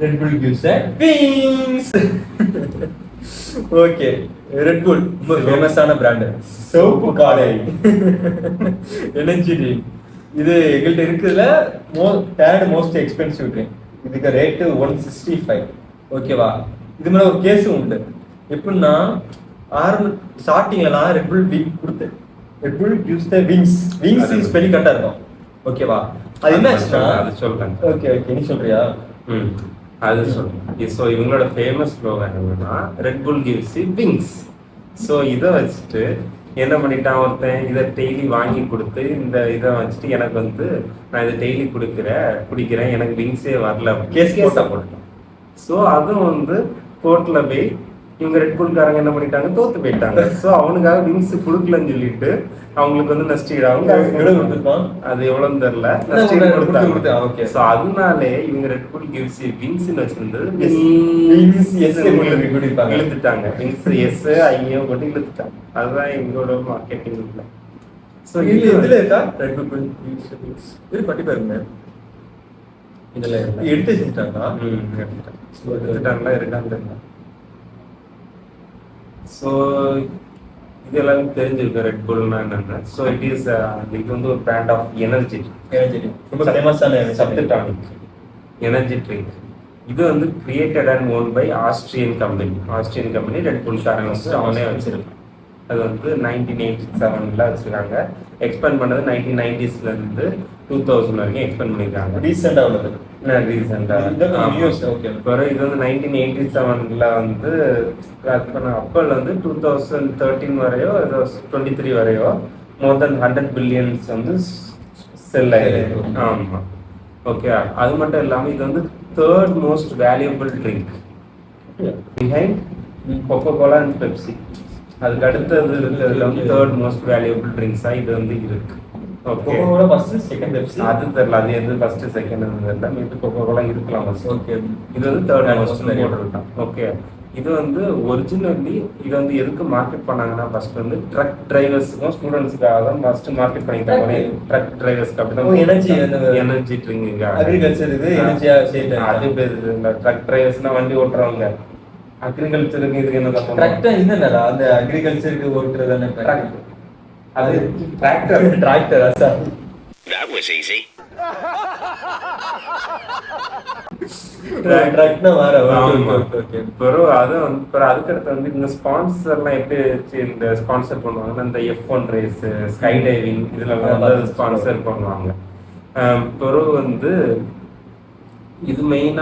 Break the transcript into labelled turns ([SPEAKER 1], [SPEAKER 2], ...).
[SPEAKER 1] Red Bull gives a wings. Okay, red புல் ரொம்ப ஃபேமஸான brand. சிவப்பு காளை எனர்ஜி ட்ரிங்க். இது எங்கள்கிட்ட இருக்கிறதுல தேர்ட் மோஸ்ட் எக்ஸ்பென்சிவ் ட்ரிங்க். இதுக்கு ரேட்டு 165. ஓகேவா? இது மேலே ஒரு கேஸும் உண்டு. எப்படின்னா ஸ்டார்டிங்ல நான் ரெட் புல் விங் கொடுத்தேன். Red pull gives the wings. Wings spelling கரெக்டாக இருக்கும். ஓகேவா? அது என்ன ஆச்சுன்னா
[SPEAKER 2] அது சொல்றேன்.
[SPEAKER 1] ஓகே நீ சொல்றியா?
[SPEAKER 2] அது சொல்றேன். ஸோ இவங்களோட ஃபேமஸ் ஸ்லோகன் என்னன்னா red pull gives you wings. So இதை வச்சுட்டு என்ன பண்ணிட்டான் ஒருத்தன், இதை டெய்லி வாங்கி கொடுத்து இந்த இதை வச்சுட்டு எனக்கு வந்து நான் இதை டெய்லி குடிக்கிறேன் எனக்கு விங்ஸே வரல கேஸாக போட்டுட்டான். ஸோ அதுவும் வந்து கோர்ட்ல போய் இவங்க ரெட் புல்காரங்க என்ன பண்ணிட்டாங்க, தோத்து போயிட்டாங்க. ஸோ அவனுக்காக விங்ஸ் கொடுக்கலன்னு சொல்லிட்டு அவங்களுக்கு வந்து நஷ்டீடாகும். அது எவ்வளவுன்னு தெரியல, நஷ்டீடு கொடுத்தாங்க. ஸோ அதனாலே இவங்க ரெட் புல் கிவ்ஸ் விங்ஸ்ன்னு வச்சிருந்தது இழுத்துட்டாங்க. விங்ஸ் எஸ் ஐயோ போட்டு இழுத்துட்டாங்க. அதுதான் எங்களோட மார்க்கெட்டிங். ஸோ இதுல இருக்கா ரெட் புல் இது கண்டிப்பா இருக்கு. இதுல எடுத்து வச்சுட்டாங்களா? எடுத்துட்டாங்களா இருக்கான்னு தெரியல. ஸோ இது எல்லாரும் தெரிஞ்சிருக்கு ரெட் புல்னா என்னன்னு. ஸோ இட் இஸ் இது வந்து ஒரு பிராண்ட் ஆஃப் எனர்ஜி ரொம்ப ஃபேமஸான சத்து டானிக் எனர்ஜி ட்ரிங்க். இது வந்து created and owned by Austrian company. Red புல்காரங்க வந்து அவனே வச்சிருக்கான். அது வந்து 1987 வச்சிருக்காங்க. எக்ஸ்பேண்ட் பண்ணது 1990s இருந்து 2000 வரைக்கும் எக்ஸ்பேண்ட் பண்ணிருக்காங்க. ரீசெண்டா இது வந்து 1987 வந்து அப்போல வந்து 2013 வரையோ 23 வரையோ மோர் தென் 100 பில்லியன்ஸ் வந்து செல் ஆயிருக்கு. ஆமா, ஓகே. அது மட்டும் இல்லாம இது வந்து third most valuable drink behind Coca Cola and Pepsi. அதுக்கு அடுத்தது இருக்கிறதுல வந்து தேர்ட் மோஸ்ட் வேல்யூபிள் ட்ரிங்க்ஸா இது வந்து இருக்கு. ஓகே, ஃபர்ஸ்ட் செகண்ட் பெப்சி அது தெரியல, அது எது ஃபர்ஸ்ட் செகண்ட் தெரியல. மீது கோகோ கோலா இருக்கலாம் ஃபர்ஸ்ட். ஓகே, இது வந்து தேர்ட் மோஸ்ட் போட்டுருக்கான். ஓகே, இது வந்து ஒரிஜினலி இது வந்து எதுக்கு மார்க்கெட் பண்ணாங்கன்னா ஃபர்ஸ்ட் வந்து ட்ரக் டிரைவர்ஸுக்கும் ஸ்டூடெண்ட்ஸுக்காக தான் ஃபர்ஸ்ட் மார்க்கெட் பண்ணிட்டாங்க. ட்ரக் டிரைவர்ஸ்க்கு அப்படிதான் எனர்ஜி ட்ரிங்க் அக்ரிகல்ச்சருக்கு எனர்ஜியா சேர்த்து அது பேர் இந்த ட்ரக் டிரைவர்ஸ்னா வண்டி ஓட்டுறவங்க. அக்ரிகல்ச்சருக்கு இதுக்கு என்ன தப்பு? ட்ரக்டா என்னடா அந்த அக்ரிகல்ச்சருக்கு ஓட்டுறதானே ட்ரக். அது tractor Adha.
[SPEAKER 3] That was easy.
[SPEAKER 1] டிராக்டர்னா வேற.
[SPEAKER 2] ஓகே, ப்ரோ அது அதுக்கு அடுத்து வந்து இந்த ஸ்பான்சர்லாம் எப்படி இந்த ஸ்பான்சர் பண்ணுவாங்கன்னா இந்த F1 ரேஸ், ஸ்கை டைவிங் இதுல வந்து ஸ்பான்சர் பண்ணுவாங்க. ப்ரோ வந்து இது மெயினா